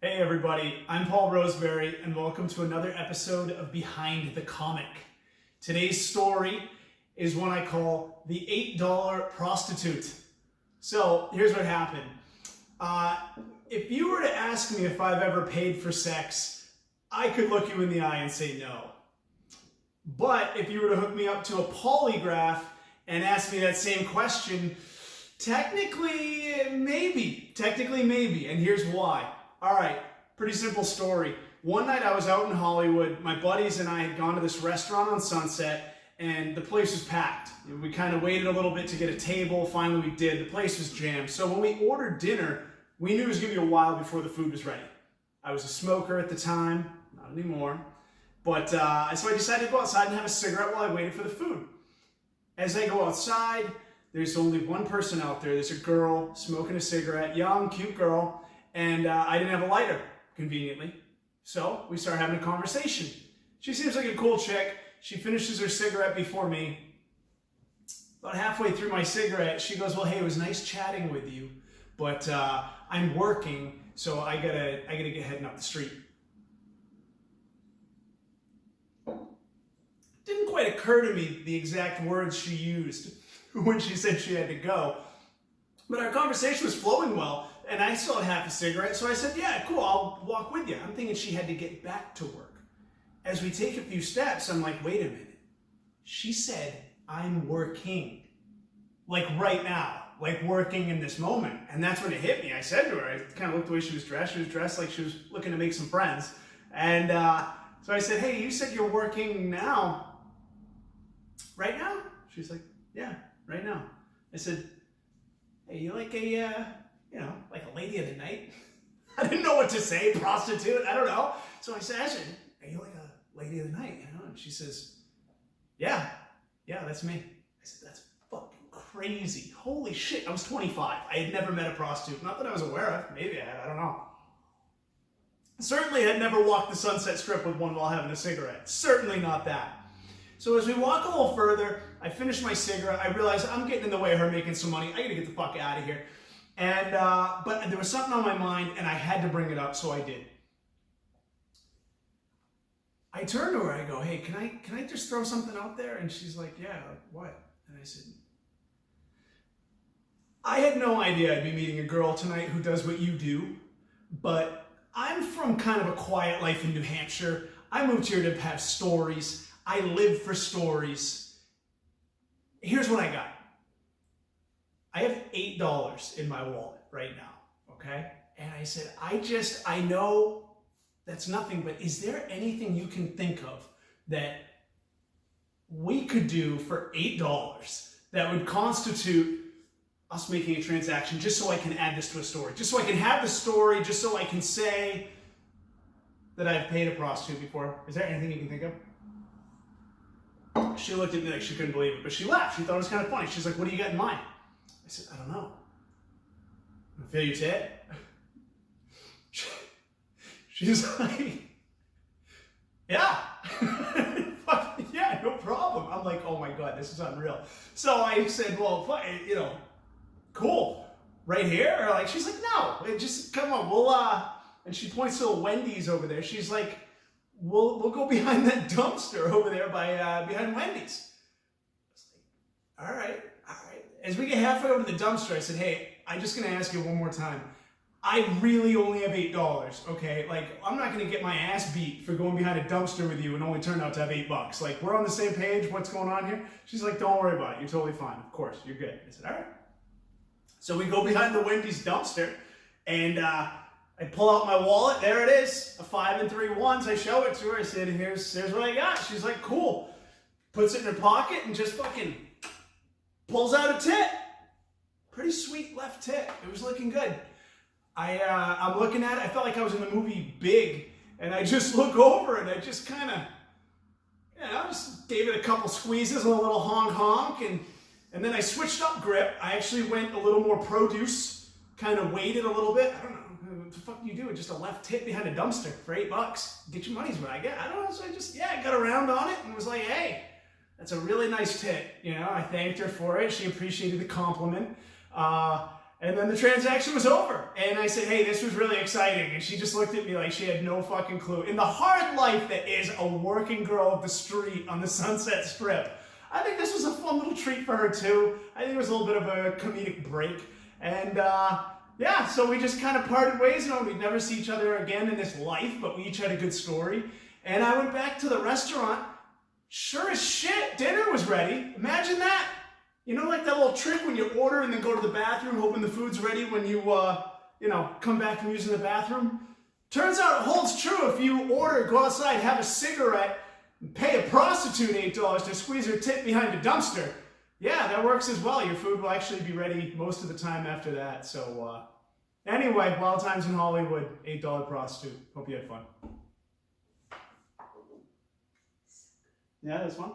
Hey everybody, I'm Paul Roseberry and welcome to another episode of Behind the Comic. Today's story is one I call the $8 Prostitute. So here's what happened. If you were to ask me if I've ever paid for sex, I could look you in the eye and say no. But if you were to hook me up to a polygraph and ask me that same question, technically maybe, and here's why. All right, pretty simple story. One night I was out in Hollywood. My buddies and I had gone to this restaurant on Sunset, and the place was packed. We kind of waited a little bit to get a table. Finally, we did. The place was jammed. So when we ordered dinner, we knew it was going to be a while before the food was ready. I was a smoker at the time, not anymore. But so I decided to go outside and have a cigarette while I waited for the food. As I go outside, there's only one person out there. There's a girl smoking a cigarette, young, cute girl. And I didn't have a lighter, conveniently. So we start having a conversation. She seems like a cool chick. She finishes her cigarette before me. About halfway through my cigarette, she goes, well, hey, it was nice chatting with you, but I'm working, so I gotta get heading up the street. Didn't quite occur to me the exact words she used when she said she had to go. But our conversation was flowing well. And I still had half a cigarette, so I said, yeah, cool, I'll walk with you. I'm thinking she had to get back to work. As we take a few steps, I'm like, wait a minute. She said, I'm working. Like right now, like working in this moment. And that's when it hit me. I said to her, I kind of looked the way she was dressed. She was dressed like she was looking to make some friends. And so I said, hey, you said you're working now. Right now? She's like, yeah, right now. I said, hey, you like like a lady of the night? I didn't know what to say, prostitute, I don't know. So I said, are you like a lady of the night? And she says, yeah, that's me. I said, that's fucking crazy. Holy shit, I was 25. I had never met a prostitute. Not that I was aware of. Maybe I had, I don't know. Certainly had never walked the Sunset Strip with one while having a cigarette. Certainly not that. So as we walk a little further, I finish my cigarette. I realize I'm getting in the way of her making some money. I gotta get the fuck out of here. And but there was something on my mind, and I had to bring it up, so I did. I turned to her. I go, "Hey, can I just throw something out there?" And she's like, "Yeah, what?" And I said, "I had no idea I'd be meeting a girl tonight who does what you do, but I'm from kind of a quiet life in New Hampshire. I moved here to have stories. I live for stories. Here's what I got. I have $8 in my wallet right now, okay? And I said, I know that's nothing, but is there anything you can think of that we could do for $8 that would constitute us making a transaction just so I can add this to a story, just so I can have the story, just so I can say that I've paid a prostitute before? Is there anything you can think of?" She looked at me like she couldn't believe it, but she laughed. She thought it was kind of funny. She's like, "What do you got in mind?" I said, "I don't know." "Feel your tit?" She's like, "Yeah." Fuck, yeah, no problem. I'm like, oh my God, this is unreal. So I said, well, cool. Right here? Or like, she's like, "No, just come on. And she points to the Wendy's over there. She's like, we'll go behind that dumpster over there behind Wendy's. I was like, all right. As we get halfway over to the dumpster, I said, "Hey, I'm just going to ask you one more time. I really only have $8, okay? Like, I'm not going to get my ass beat for going behind a dumpster with you and only turn out to have $8. Like, we're on the same page. What's going on here?" She's like, "Don't worry about it. You're totally fine. Of course, you're good." I said, all right. So we go behind the Wendy's dumpster, and I pull out my wallet. There it is, a 5 and 3 ones. I show it to her. I said, here's what I got. She's like, cool. Puts it in her pocket and just fucking pulls out a tit. Pretty sweet left tit. It was looking good. I'm looking at it. I felt like I was in the movie Big, and I just look over and I just kind of, just gave it a couple squeezes and a little honk, and then I switched up grip. I actually went a little more produce, kind of waited a little bit. I don't know. What the fuck do you do with just a left tit behind a dumpster for $8? Get your money's what I get. I don't know. So I just, got around on it and was like, hey, that's a really nice tit. I thanked her for it. She appreciated the compliment. And then the transaction was over. And I said, hey, this was really exciting. And she just looked at me like she had no fucking clue. In the hard life that is a working girl of the street on the Sunset Strip, I think this was a fun little treat for her too. I think it was a little bit of a comedic break. And yeah, so we just kind of parted ways. You know, we'd never see each other again in this life, but we each had a good story. And I went back to the restaurant. Sure as shit, dinner was ready. Imagine that. You know, like that little trick when you order and then go to the bathroom hoping the food's ready when you, you know, come back from using the bathroom? Turns out it holds true. If you order, go outside, have a cigarette, and pay a prostitute $8 to squeeze her tit behind a dumpster. Yeah, that works as well. Your food will actually be ready most of the time after that. So, anyway, Wild Times in Hollywood, $8 prostitute. Hope you had fun. Yeah, that's fun.